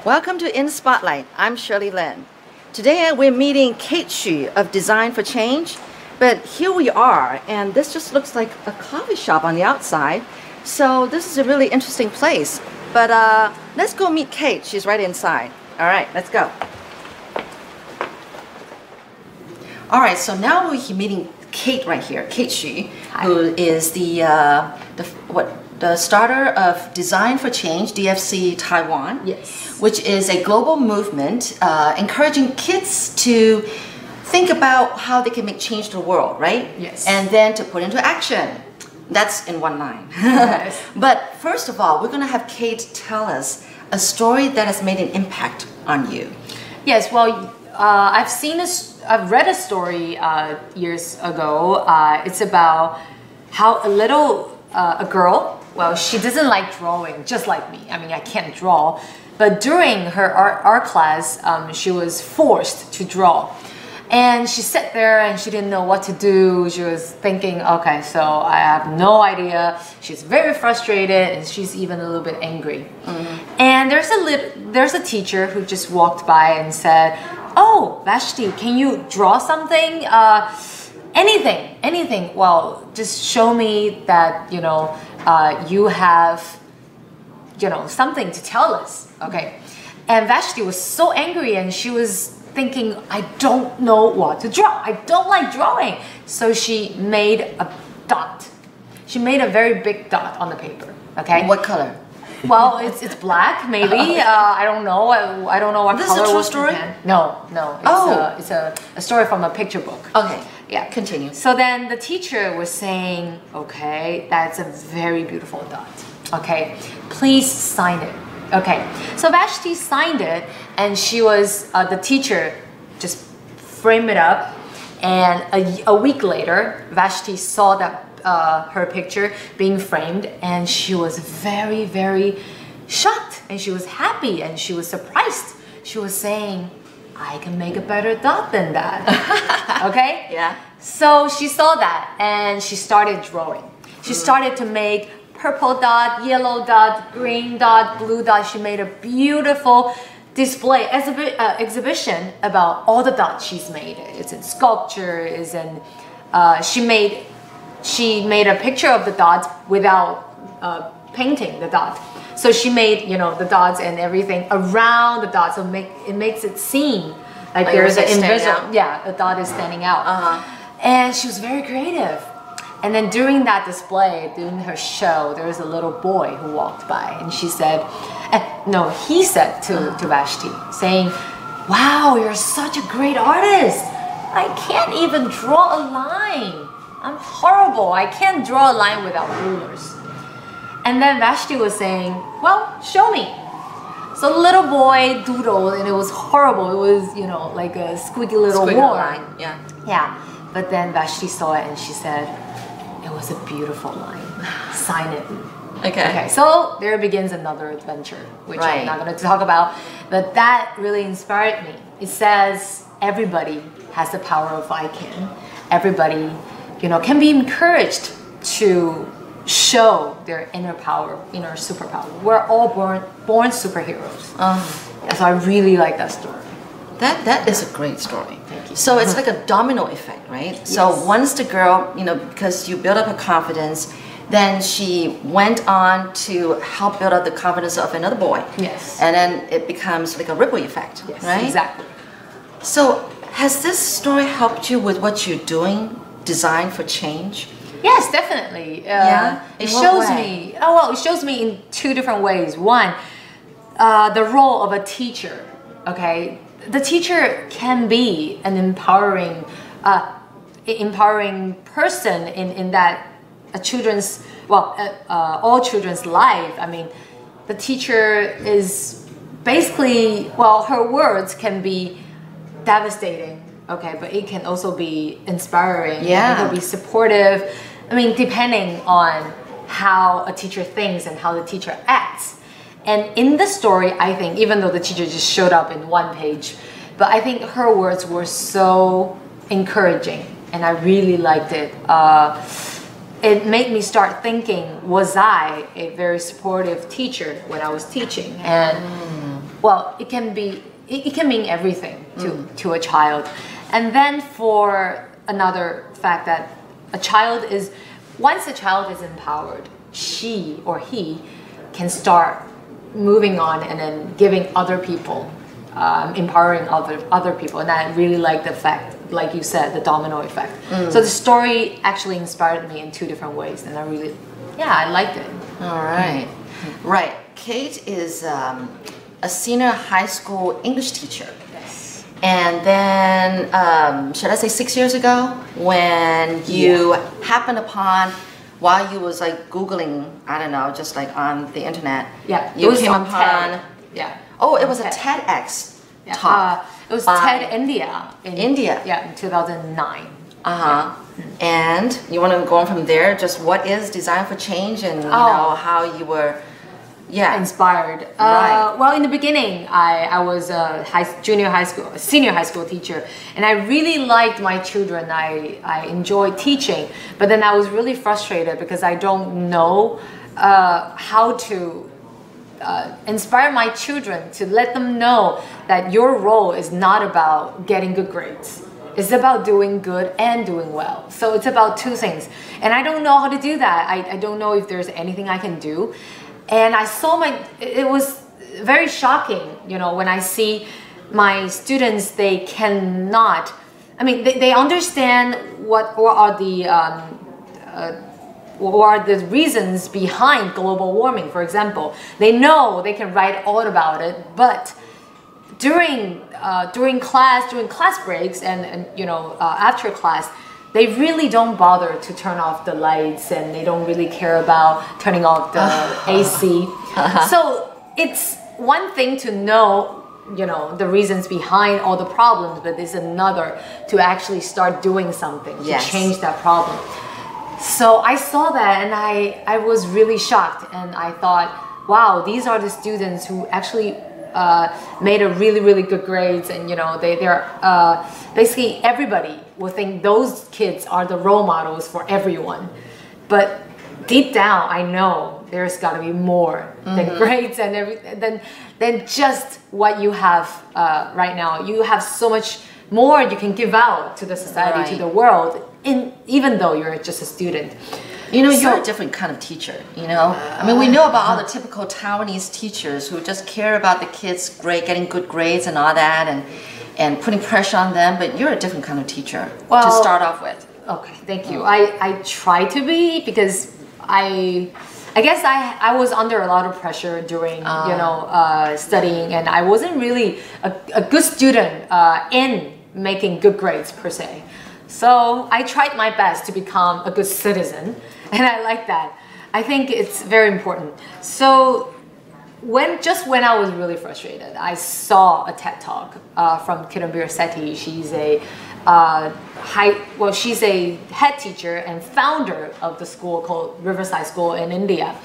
Welcome to In Spotlight. I'm Shirley Lin. Today we're meeting Kate Hsu of Design for Change, but here we are, and this just looks like a coffee shop on the outside. So this is a really interesting place. But let's go meet Kate. She's right inside. All right, let's go. All right, so now we're meeting Kate right here, Kate Hsu, who is the starter of Design for Change, DFC Taiwan, yes, which is a global movement encouraging kids to think about how they can make change to the world, right? Yes. And then to put into action. That's in one line. Yes. But first of all, we're going to have Kate tell us a story that has made an impact on you. Yes, well, I've read a story years ago. It's about how a girl, well, she doesn't like drawing, just like me. I mean, I can't draw. But during her art class, she was forced to draw. And she sat there and she didn't know what to do. She was thinking, okay, so I have no idea. She's very frustrated and she's even a little bit angry. Mm-hmm. And there's a teacher who just walked by and said, "Oh, Vashti, can you draw something? Anything. Well, just show me that, you have, something to tell us." Okay. And Vashti was so angry and she was thinking, I don't know what to draw. I don't like drawing. So she made a dot. She made a very big dot on the paper. Okay. What color? Well, it's black, maybe. I don't know. I don't know what this color. This is a true story? No. It's a story from a picture book. Okay. Yeah. Continue. So then the teacher was saying, okay, that's a very beautiful dot. Okay, please sign it. Okay, so Vashti signed it, and she was the teacher just framed it up, and a week later, Vashti saw that her picture being framed, and she was very, very shocked, and she was happy, and she was surprised. She was saying, I can make a better dot than that. Okay? Yeah. So she saw that, and she started drawing. She started to make purple dot, yellow dot, green dot, blue dot. She made a beautiful display, exhibition about all the dots she's made. It's in sculpture, she made a picture of the dots without painting the dot. So she made, the dots and everything around the dot, so it makes it seem like there's an invisible, a dot is standing out. And she was very creative. And then during that display, during her show, there was a little boy who walked by, and he said to Vashti, saying, "Wow, you're such a great artist. I can't even draw a line. I'm horrible. I can't draw a line without rulers." And then Vashti was saying, "Well, show me." So the little boy doodled, and it was horrible. It was, like a squiggy little line. Yeah. But then Vashti saw it, and she said, "It was a beautiful line. Sign it." Okay. So there begins another adventure, which I'm not going to talk about, but that really inspired me. It says everybody has the power of I can. Everybody, can be encouraged to show their inner power, inner superpower. We're all born superheroes. So I really like that story. That is a great story. Thank you. So it's like a domino effect, right? Yes. So once the girl, because you build up her confidence, then she went on to help build up the confidence of another boy. Yes. And then it becomes like a ripple effect, yes, right? Exactly. So has this story helped you with what you're doing, Design for Change? Yes, definitely. It shows me. It shows me in two different ways. One, the role of a teacher. Okay. The teacher can be an empowering person in that all children's life. I mean, the teacher is basically, her words can be devastating, okay, but it can also be inspiring. Yeah. It can be supportive. I mean, depending on how a teacher thinks and how the teacher acts. And in the story, I think, even though the teacher just showed up in one page, but I think her words were so encouraging, and I really liked it. It made me start thinking, was I a very supportive teacher when I was teaching? And well, it can mean everything to a child. And then for another fact that once a child is empowered, she or he can start moving on and then giving other people, empowering other people. And I really like the fact, like you said, the domino effect. So the story actually inspired me in two different ways, and I liked it. All right. Right. Kate is a senior high school English teacher. Yes. And then, should I say 6 years ago, when you happened upon, while you was like Googling, I don't know, just like on the internet, you came upon, TED. Yeah. Oh, it was a TEDx talk. It was TED India. India. Yeah, in 2009. And you want to go on from there, just what is Design for Change, and you know how you were inspired. Right. Well, in the beginning, I was a senior high school teacher, and I really liked my children. I enjoyed teaching, but then I was really frustrated because I don't know how to inspire my children, to let them know that your role is not about getting good grades. It's about doing good and doing well. So it's about two things. And I don't know how to do that. I don't know if there's anything I can do. And I saw it was very shocking, you know, when I see my students, they cannot, I mean, they understand what are the reasons behind global warming, for example. They know they can write all about it, but during class breaks and you know, after class, they really don't bother to turn off the lights, and they don't really care about turning off the AC. So it's one thing to know, you know, the reasons behind all the problems, but it's another to actually start doing something to change that problem. So I saw that, and I was really shocked, and I thought, wow, these are the students who actually made a really good grades, and you know, they're basically everybody will think those kids are the role models for everyone, but deep down I know there's got to be more than grades and everything, than just what you have right now. You have so much more you can give out to the society, to the world, even though you're just a student. You know, you're a different kind of teacher, you know? I mean, we know about all the typical Taiwanese teachers who just care about the kids' getting good grades and all that, and putting pressure on them, but you're a different kind of teacher to start off with. Okay, thank you. I try to be, because I guess I was under a lot of pressure during, you know, studying, and I wasn't really a good student in making good grades per se. So I tried my best to become a good citizen, and I like that. I think it's very important. So when I was really frustrated, I saw a TED Talk from Kate Hsu. She's a she's a head teacher and founder of the school called Riverside School in India.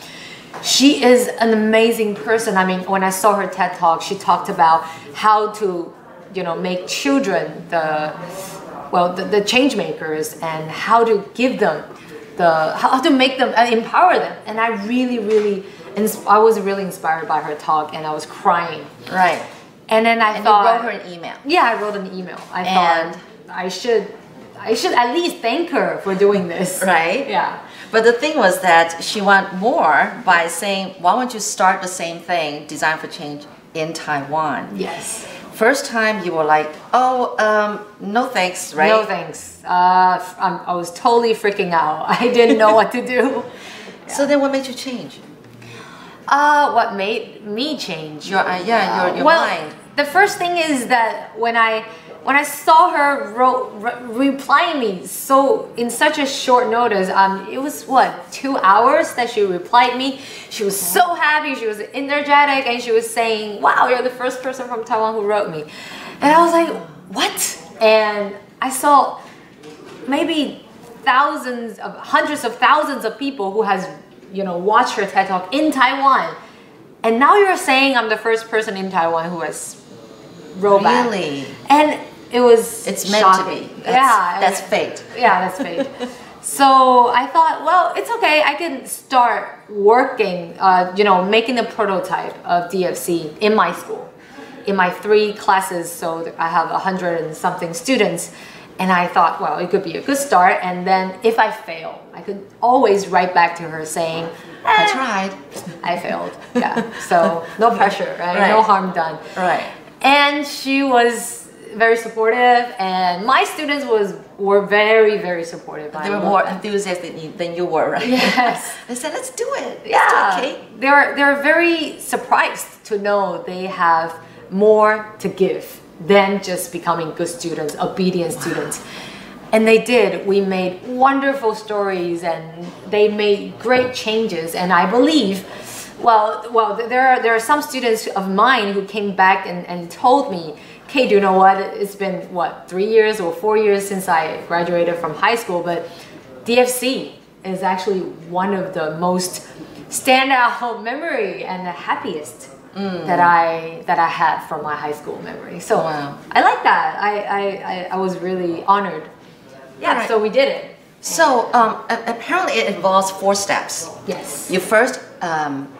She is an amazing person. I mean, when I saw her TED Talk, she talked about how to, you know, make children the change makers, and how to give them how to make them empower them. And I was really inspired by her talk, and I was crying. Right. And then I thought, you wrote her an email. Yeah, I wrote an email. I thought I should at least thank her for doing this. Right. Yeah. But the thing was that she wanted more by saying, why don't you start the same thing, Design for Change, in Taiwan? Yes. First time you were like, oh, no thanks, right? No thanks. I was totally freaking out. I didn't know what to do. So then what made you change? What made me change? Your mind. The first thing is that when I saw her replying me in such a short notice, it was 2 hours that she replied me. She was so happy, she was energetic, and she was saying, wow, you're the first person from Taiwan who wrote me. And I was like, what? And I saw maybe hundreds of thousands of people who has, you know, watched her TED Talk in Taiwan. And now you're saying I'm the first person in Taiwan who has wrote back. Really? And it's meant shocking. to be. That's fate. Yeah, that's fate. So I thought, well, it's okay. I can start working, you know, making a prototype of DFC in my school. in my 3 classes, so I have 100 and something students. And I thought, well, it could be a good start. And then if I fail, I could always write back to her saying, I tried. I failed. Yeah. So no pressure, right? No harm done. Right. And she was very supportive, and my students were very, very supportive. They were more enthusiastic than you were, right? Yes. They said, let's do it. Yeah. Let's do it, Kate. They're very surprised to know they have more to give than just becoming good students, obedient students. And they did. We made wonderful stories, and they made great changes. And I believe, well, there are some students of mine who came back and told me, Kate, you know what? It's been, 3 years or 4 years since I graduated from high school, but DFC is actually one of the most standout memory and the happiest that I had from my high school memory. So I like that. I was really honored. Yeah, right. So we did it. So apparently it involves 4 steps. Yes. You first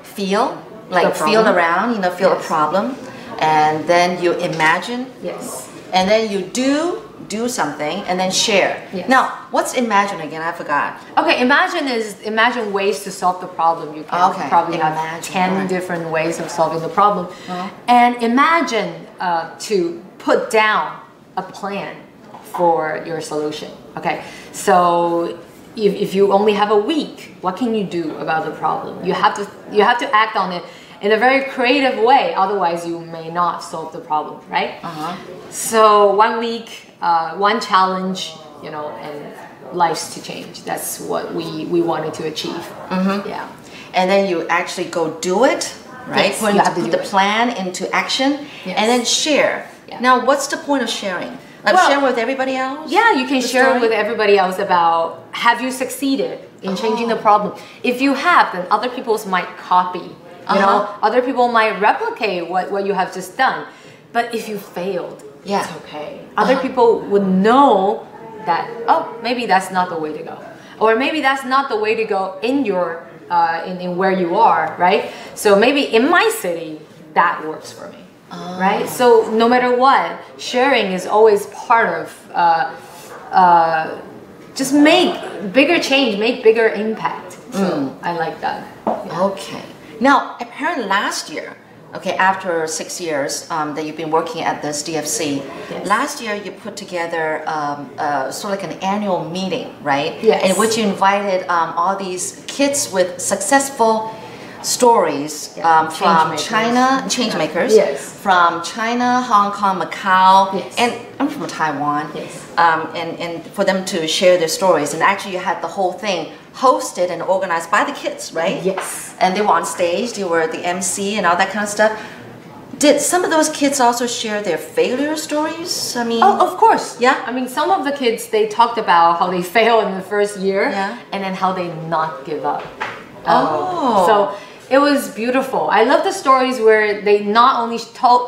feel around, feel a problem. And then you imagine. Yes. And then you do something, and then share. Yes. Now, what's imagine again? I forgot. Okay, imagine ways to solve the problem. You can probably have 10 different ways of solving the problem. And imagine to put down a plan for your solution. Okay, so if you only have a week, what can you do about the problem? You have to act on it in a very creative way, otherwise you may not solve the problem, right? So 1 week, 1 challenge, and lives to change. That's what we wanted to achieve. Yeah. And then you actually go do it, right? Yes, you have to put the plan into action, and then share. Yeah. Now, what's the point of sharing? Share with everybody else? Yeah, you can share with everybody else about, have you succeeded in changing the problem? If you have, then other people might copy. Other people might replicate what you have just done. But if you failed, it's okay. Other people would know that, maybe that's not the way to go. Or maybe that's not the way to go in your, in where you are, right? So maybe in my city, that works for me, right? So no matter what, sharing is always part of, just make bigger change, make bigger impact. So I like that. Yeah. Okay. Now, apparently last year, after 6 years that you've been working at this DFC, last year you put together sort of like an annual meeting, right? Yes. In which you invited all these kids with successful stories from China, change makers, from China, Hong Kong, Macau, and I'm from Taiwan, and for them to share their stories. And actually you had the whole thing hosted and organized by the kids, right? Yes. And they were on stage, they were the MC and all that kind of stuff. Did some of those kids also share their failure stories? I mean, of course. Yeah. I mean, some of the kids, they talked about how they failed in the first year, and then how they not give up. So it was beautiful. I love the stories where they not only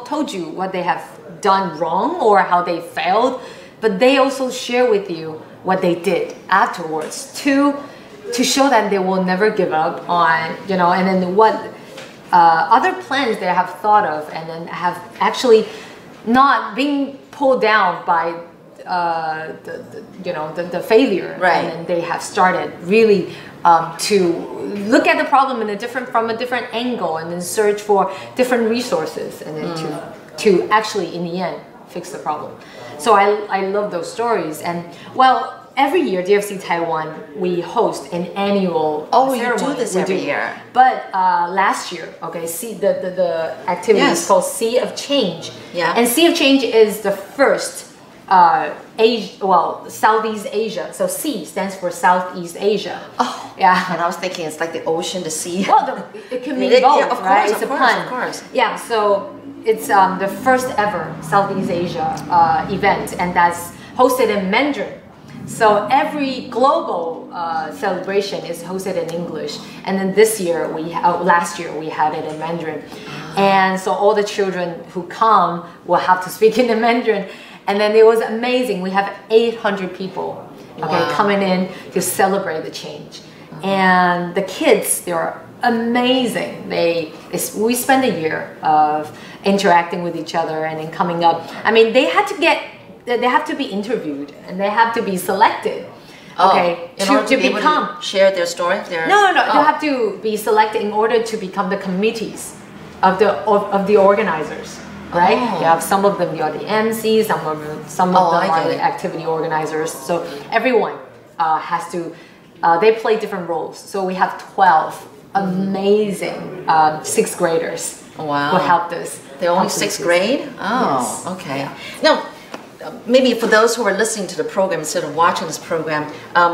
told you what they have done wrong or how they failed, but they also share with you what they did afterwards to show that they will never give up on, and then what other plans they have thought of, and then have actually not being pulled down by the failure, right? And then they have started really to look at the problem from a different angle, and then search for different resources, and then to actually in the end fix the problem. So I love those stories. And every year, DFC Taiwan, we host an annual ceremony. You do this every year. But last year, the activity is called Sea of Change. Yeah. And Sea of Change is the first Southeast Asia. So C stands for Southeast Asia. Oh, yeah. And I was thinking it's like the ocean, the sea. Well, it can mean both, of right? Course, it's of a course, pun. Of course. Yeah. So it's the first ever Southeast Asia event, and that's hosted in Mandarin. So every global celebration is hosted in English, and then last year we had it in Mandarin, and so all the children who come will have to speak in the Mandarin, and then it was amazing. We have 800 people, coming in to celebrate the change, and the kids, they are amazing. We spent a year of interacting with each other and then coming up. I mean, they have to be interviewed and they have to be selected. Okay, in order to become share their story. No. They have to be selected in order to become the committees of the organizers. Right? You have some of them are the MCs, some of them are the activity organizers. So everyone has to. They play different roles. So we have 12 amazing 6th graders who helped us. They're only 6th grade? Oh, yes. Okay. Yeah. Now, maybe for those who are listening to the program instead of watching this program,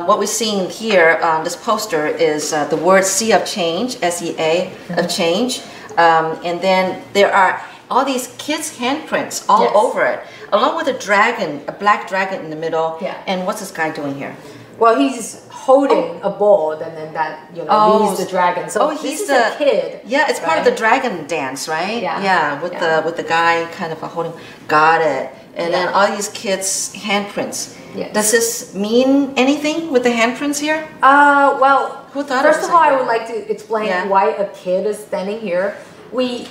what we're seeing here on this poster is the word Sea of Change, S-E-A, of change. And then there are all these kids' handprints all over it, along with a dragon, a black dragon in the middle. Yeah. And what's this guy doing here? Well, he's holding a ball, and then that leads the dragon. So he's a kid. Yeah, it's part of the dragon dance, right? Yeah. With the guy kind of holding. Got it. And then all these kids' handprints. Yes. Does this mean anything with the handprints here? Well, who thought first of all, I would like to explain why a kid is standing here. We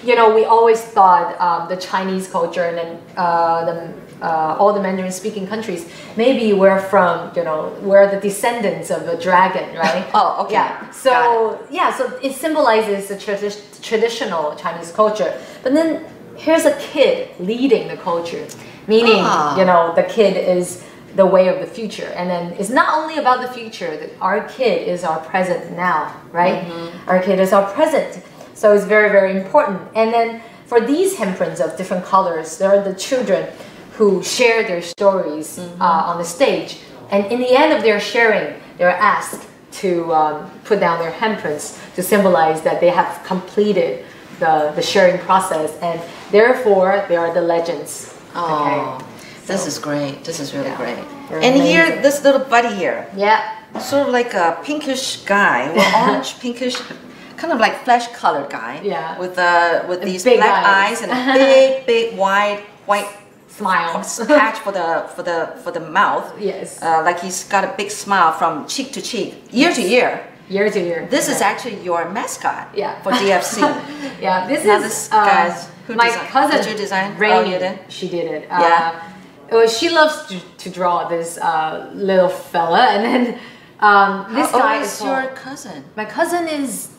always thought the Chinese culture and then all the Mandarin-speaking countries, maybe we're the descendants of a dragon, right? Oh, okay. Yeah. So it symbolizes the traditional Chinese culture. But then here's a kid leading the culture, meaning the kid is the way of the future, and then it's not only about the future. That our kid is our present now, right? Our kid is our present. So it's very, very important. And then for these handprints of different colors, there are the children who share their stories on the stage. And in the end of their sharing, they're asked to put down their handprints to symbolize that they have completed the sharing process. And therefore, they are the legends. Oh, this is great. This is really great. And here, this little buddy here. Yeah. Sort of like a pinkish guy, orange, pinkish, kind of like flesh-colored guy. Yeah. With these black eyes and a big white smile patch for the mouth. Yes. Like he's got a big smile from cheek to cheek, year to year. Year to year. This is actually your mascot. Yeah. For DFC. Yeah. This guy's my cousin. Did you design? Rainy, you did? She did it. Yeah. She loves to draw this little fella, and then this guy is your cousin. My cousin is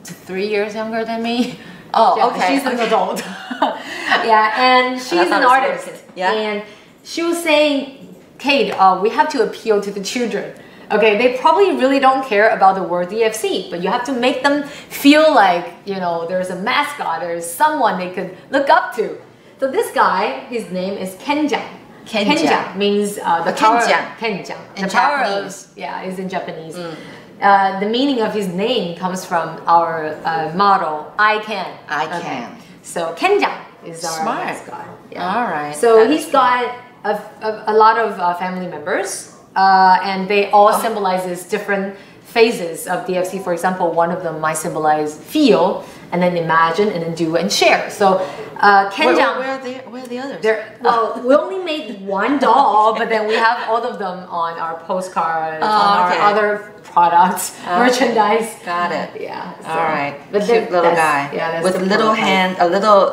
3 years younger than me. Oh, okay. She's an adult. Yeah, and she's an artist. Yeah. And she was saying, Kate, we have to appeal to the children. Okay, they probably really don't care about the word DFC, but you have to make them feel like, there's a mascot, there's someone they could look up to. So this guy, his name is Kenjang. Kenjang means the power. Kenjang. In Japanese. It's in Japanese. The meaning of his name comes from our motto, I can. I can. So Kenjang is our Smart. mascot. Yeah. All right. So he's got a lot of family members, and they all symbolizes different phases of DFC. For example, one of them might symbolize feel, and then imagine, and then do and share. So Kenjang. Where are the others? Well, we only made one doll, but then we have all of them on our postcards, on our other products, merchandise. Got it. Yeah. So, all right. But cute little guy. Yeah, with a little hand, a little,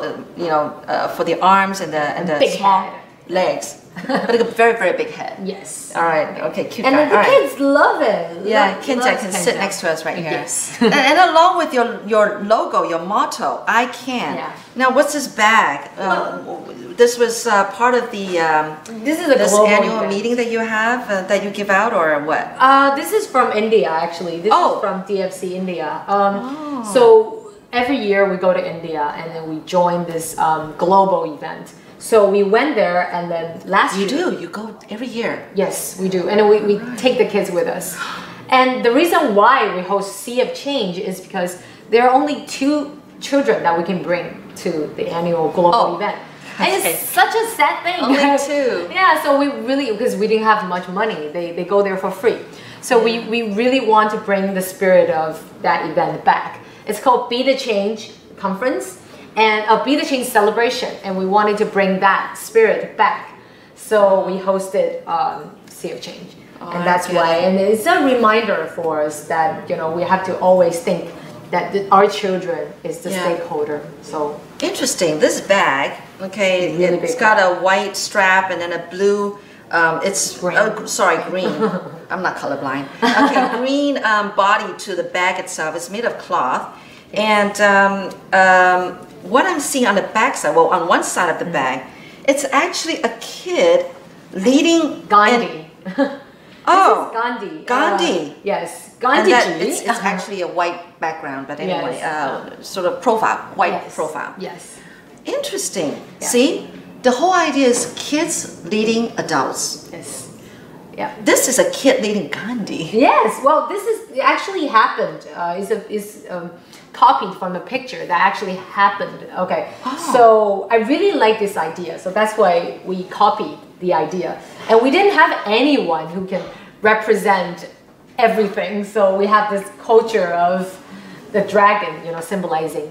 for the arms and the big small head. legs, but a very, very big head. Yes. All right. Okay. Cute and guy. And the kids love it. Yeah, Kenjang can sit next to us right here. Yes. and along with your logo, your motto, I can. Yeah. Now, what's this bag? This was part of the this is a global annual event. meeting that you have that you give out, or what? This is from India, actually. This is from DFC India. So every year we go to India and then we join this global event. So we went there, and then last year... You go every year? Yes, we do. And then we take the kids with us. And the reason why we host Sea of Change is because there are only 2 children that we can bring to the annual global event. And it's such a sad thing. Only 2. Yeah, so we really, because we didn't have much money, they go there for free. So we really want to bring the spirit of that event back. It's called Be the Change Conference. And a Be the Change celebration, and we wanted to bring that spirit back. So we hosted Sea of Change. And that's why, and it's a reminder for us that, we have to always think our children is the stakeholder. So interesting. This bag, okay, really it's got a white strap and then a blue. It's green. Green. I'm not colorblind. Okay, green body to the bag itself. It's made of cloth, and what I'm seeing on the back side, well, on one side of the bag, it's actually a kid leading Gandhi. Oh, Gandhi. Gandhi. Yes, Gandhi. It's actually a white background, but anyway, sort of profile, white profile. Yes. Interesting. Yeah. See, the whole idea is kids leading adults. Yes. Yeah. This is a kid leading Gandhi. Yes. Well, this is actually happened. Is copied from a picture that actually happened. Okay. Oh. So I really like this idea. So that's why we copied the idea, and we didn't have anyone who can represent everything. So we have this culture of the dragon, symbolizing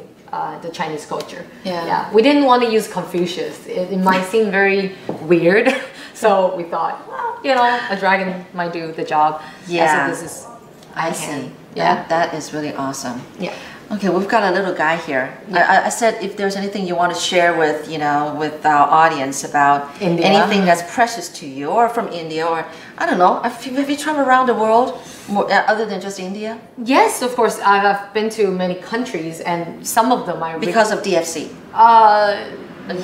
the Chinese culture. Yeah. We didn't want to use Confucius. It might seem very weird. So we thought, well, a dragon might do the job. Yeah. So this is. I see. Yeah. That is really awesome. Yeah. Okay, we've got a little guy here. Yeah. I said if there's anything you want to share with, with our audience about India. Anything that's precious to you, or from India, or I don't know, have you traveled around the world other than just India? Yes, of course. I've been to many countries, and some of them I because of DFC.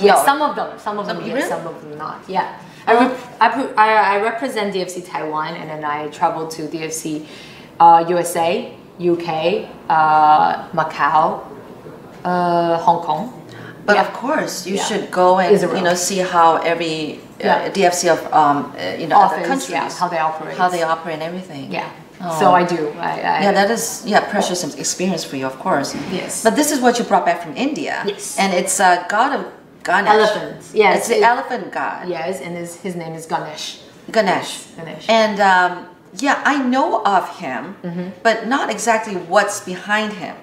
Yes, some of them yes, really? Some of them not. Yeah, I represent DFC Taiwan, and then I traveled to DFC USA, UK, Macau, Hong Kong. But of course, you should go and see how every DFC of other countries, how they operate, and everything. Yeah. Oh. So I do. That is precious experience for you, of course. Yes. But this is what you brought back from India. Yes. And it's a god of Ganesh. Elephants. Yes. It's the elephant god. Yes, and his name is Ganesh. Ganesh. And I know of him, but not exactly what's behind him.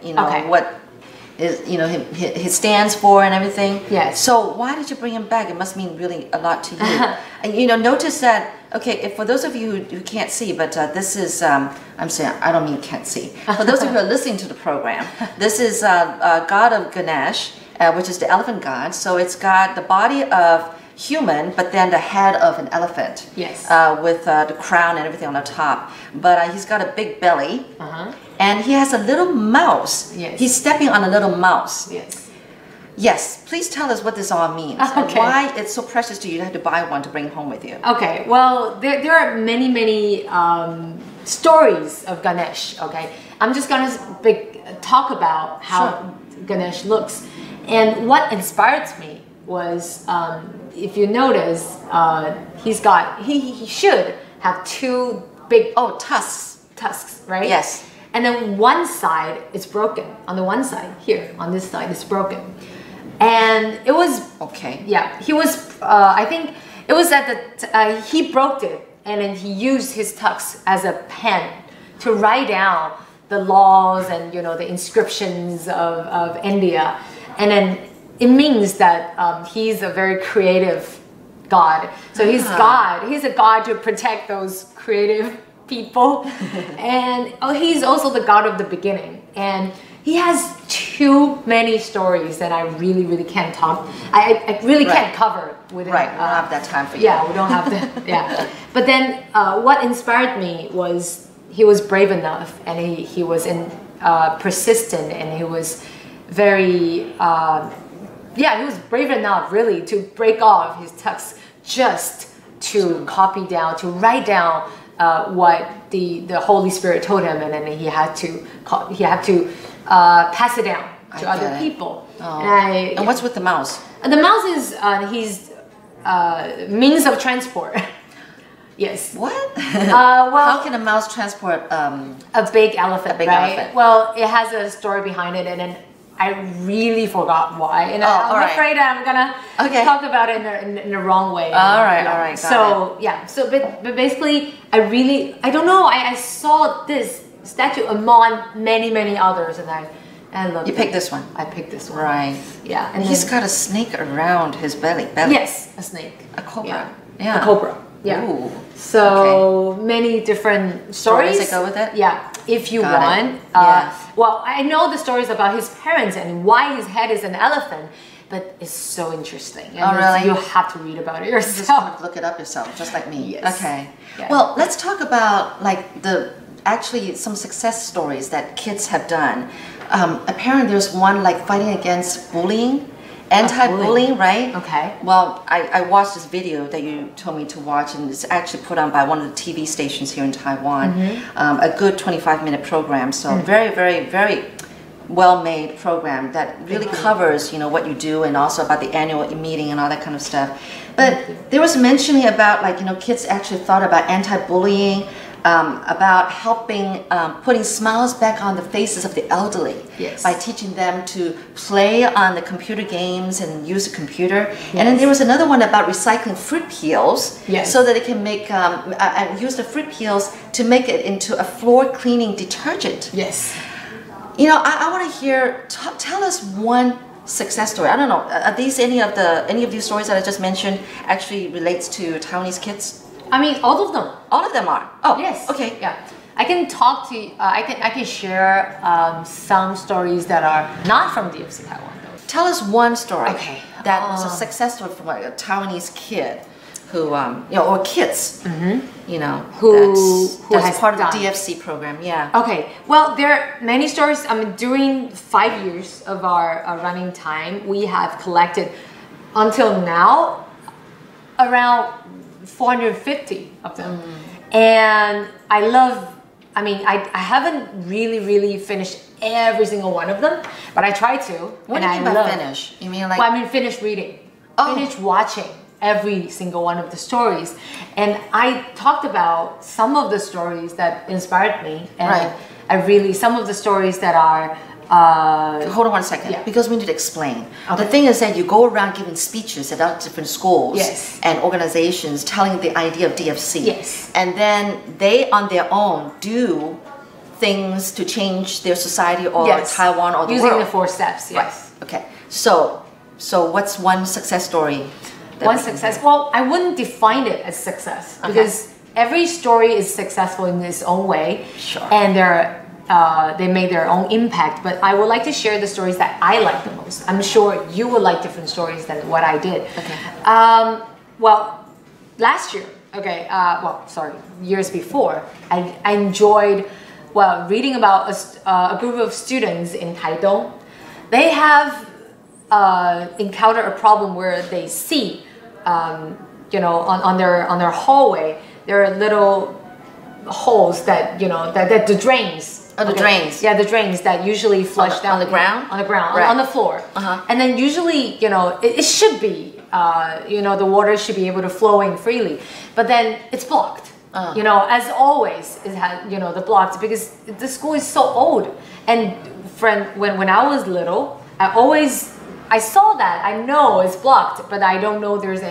What is he stands for and everything. Yes. So why did you bring him back? It must mean really a lot to you. And notice that. Okay, if for those of you who can't see, but this is I'm saying I don't mean can't see. For those of you who are listening to the program, this is god of Ganesh, which is the elephant god. So it's got the body of human, but then the head of an elephant. Yes. With the crown and everything on the top. But he's got a big belly, and he has a little mouse. Yes. He's stepping on a little mouse. Yes. Yes, please tell us what this all means and why it's so precious to you to have to buy one to bring home with you. Okay, well, there are many stories of Ganesh. Okay, I'm just gonna talk about how Ganesh looks, and what inspired me was if you notice, he should have two big tusks, right? Yes. And then one side is broken. On the one side here, on this side, it's broken. And it was he was I think it was at he broke it, and then he used his tucks as a pen to write down the laws and the inscriptions of India. And then it means that he's a very creative god. So he's a god to protect those creative people. And he's also the god of the beginning. And he has too many stories that I really can't talk. I really can't cover within. Right, we don't have that time for you. Yeah, we don't have that. But then what inspired me was he was brave enough, and he was persistent, and he was very he was brave enough really to break off his tucks just to copy down, to write down what the Holy Spirit told him, and then he had to pass it down to other people. Oh. And what's with the mouse? The mouse is his means of transport. Yes. What? Well, how can a mouse transport a big elephant? Elephant. Well, it has a story behind it, and then I really forgot why, and I'm afraid I'm gonna talk about it in the wrong way. All right. So basically, I don't know. I saw this statue among many others, and I love it. You picked this one. I picked this one. Right. Yeah. And he's got a snake around his belly. Yes, a snake. A cobra. Yeah. A cobra. Yeah. Ooh. So many different stories that go with it? Yeah. If you Got want. it. Yeah. Well, I know the stories about his parents and why his head is an elephant, but it's so interesting. And Oh, really? You have to read about it Just yourself. look it up yourself, just like me. Yes. Okay. Yeah. Well, let's talk about like actually some success stories that kids have done. Apparently there's one like fighting against bullying, anti-bullying, right? Okay. Well, I watched this video that you told me to watch, and it's actually put on by one of the TV stations here in Taiwan. A good 25-minute program. So very, very, very well-made program that really covers, you know, what you do and also about the annual meeting and all that kind of stuff. But there was mentioning about like, you know, kids actually thought about anti-bullying, about helping putting smiles back on the faces of the elderly by teaching them to play on the computer games and use a computer. And then there was another one about recycling fruit peels so that they can make and use the fruit peels to make it into a floor cleaning detergent. Yes. You know, I want to hear. Tell us one success story. I don't know. Are these any of these stories that I just mentioned actually relates to Taiwanese kids? I mean, all of them. All of them are. Oh, yes. Okay. Yeah, I can talk to. I can share some stories that are not from DFC Taiwan. Though. Tell us one story. Okay. That was a success story from like a Taiwanese kid, who you know, or kids, you know, that's part of the DFC program. Yeah. Okay. Well, there are many stories. I mean, during 5 years of our running time, we have collected until now around 450 of them. And I mean, I haven't really finished every single one of them, but I try to. What do you mean by finish? You mean like... Well, I mean finish reading, finish watching every single one of the stories. And I talked about some of the stories that inspired me. And some of the stories that are... Hold on one second, because we need to explain. The thing is that you go around giving speeches at different schools and organizations telling the idea of DFC. Yes. And then they on their own do things to change their society or Taiwan or the world. Using the 4 steps, yes. Right. Okay. So what's one success story? One success? Well, I wouldn't define it as success because every story is successful in its own way. Sure. And they made their own impact, but I would like to share the stories that I like the most. I'm sure you would like different stories than what I did. Okay. Well, last year, years before, I enjoyed, reading about a group of students in Taiwan. They have encountered a problem where they see, you know, on their hallway, there are little holes that, you know, that the drains. Oh, the drains. Yeah, the drains that usually flush down on the ground? On the ground, right. on the floor. And then usually, you know, it should be, you know, the water should be able to flow in freely. But then it's blocked. You know, as always, it has, you know, the blocked because the school is so old. And when I was little, I saw that. I know it's blocked, but I don't know if there's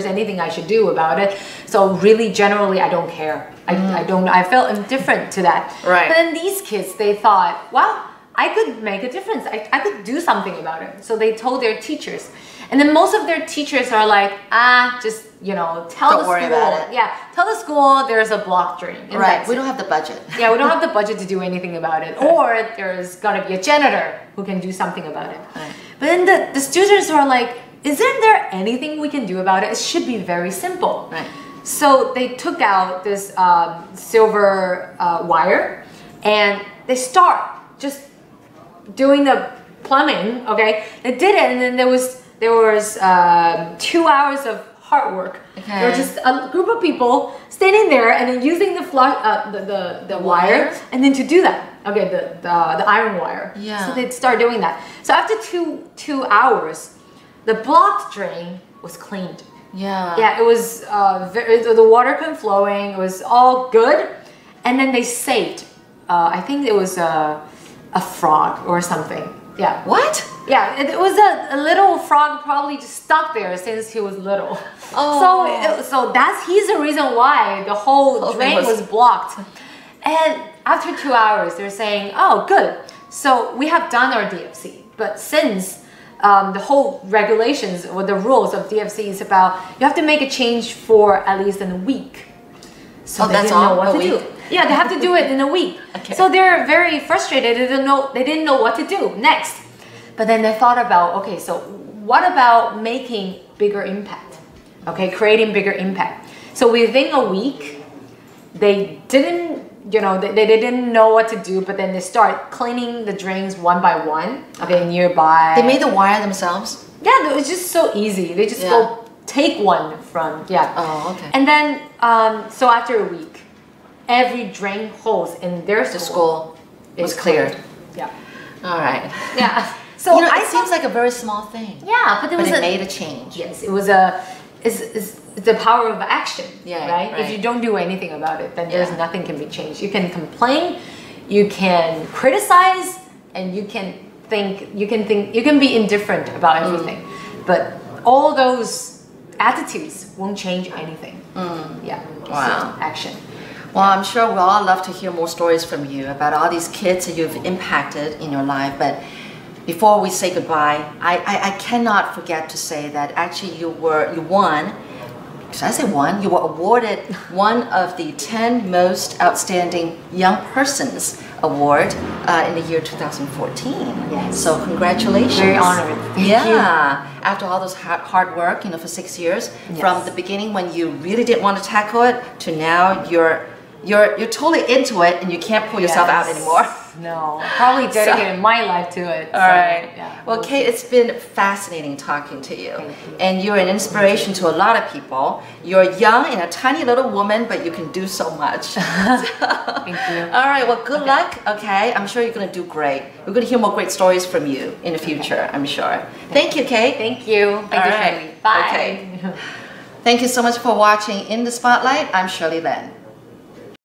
anything I should do about it. So really, generally, I don't care. I felt indifferent to that. Right. But then these kids, they thought, wow, I could make a difference. I could do something about it. So they told their teachers. And then most of their teachers are like, just, you know, tell the school. Don't worry about it. Yeah, tell the school there's a blocked drain. Right, we don't have the budget. Yeah, we don't have the budget to do anything about it. Or there's got to be a janitor who can do something about it. Right. But then the students are like, isn't there anything we can do about it? It should be very simple. Right. So they took out this silver wire and they start just doing the plumbing, okay? They did it and then there was 2 hours of hard work. Okay. There were just a group of people standing there and then using the wire and then to do that. Okay, the iron wire. Yeah. So they'd start doing that. So after two hours, the blocked drain was cleaned. Yeah. Yeah, it was the water came flowing. It was all good, and then they saved. I think it was a frog or something. Yeah. What? Yeah, it was a little frog, probably just stuck there since he was little. Oh. So he's the reason why the whole drain was blocked. And after 2 hours, they're saying, "Oh, good. So we have done our DFC, but since the whole regulations or the rules of DFC is about you have to make a change for at least in a week. So they didn't know what to do. Yeah, they have to do it in a week. Okay. So they're very frustrated. They didn't know what to do next. But then they thought about, okay, so what about making bigger impact? Okay, creating bigger impact. So within a week, they didn't, they didn't know what to do, but then they start cleaning the drains one by one. Okay, nearby. They made the wire themselves? Yeah, it was just so easy. They just go take one from, Oh, okay. And then, so after a week, every drain holes in their school was cleared. Yeah. All right. Yeah. So it seems like a very small thing. Yeah, but it made a change. Yes, it was it's the power of action. Yeah, right? If you don't do anything about it, then there's nothing can be changed. You can complain, you can criticize, and you can be indifferent about everything. But all those attitudes won't change anything. Yeah. Wow. So, action. Well, I'm sure we'll all love to hear more stories from you about all these kids that you've impacted in your life. But before we say goodbye, I cannot forget to say that actually you won. Should I say won? You were awarded one of the 10 most outstanding young persons award in the year 2014. Yes. So congratulations. Very honored. Thank you. After all those hard work, for 6 years, from the beginning when you really didn't want to tackle it to now you're totally into it and you can't pull yourself out anymore. No, probably dedicated my life to it. All right. Yeah, well, Kate, it's been fascinating talking to you. And you're an inspiration to a lot of people. You're young and a tiny little woman, but you can do so much. Thank you. All right. Well, good luck. Okay. I'm sure you're going to do great. We're going to hear more great stories from you in the future, I'm sure. Thank you, Kate. Thank you. Thank you, Shirley. Bye. Okay. Thank you so much for watching In the Spotlight. I'm Shirley Lin.